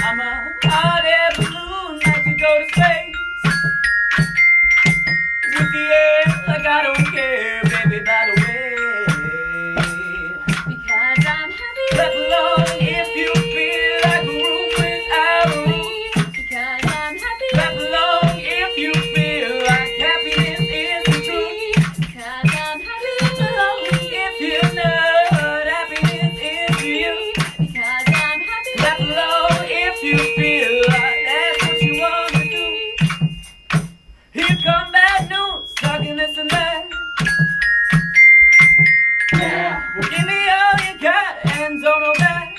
I'm a hot air balloon that could go to space with the air like I don't care, baby, by the way. Because I'm happy. Clap along if you feel like a room without a roof. Because I'm happy. Clap along if you feel like happiness is the truth. Because I'm happy. Clap along if you know what happiness is to you. Because I'm happy. Clap along if you feel like that's what you want to do. Here come bad news, talking this and that. Yeah, well give me all you got and don't hold back.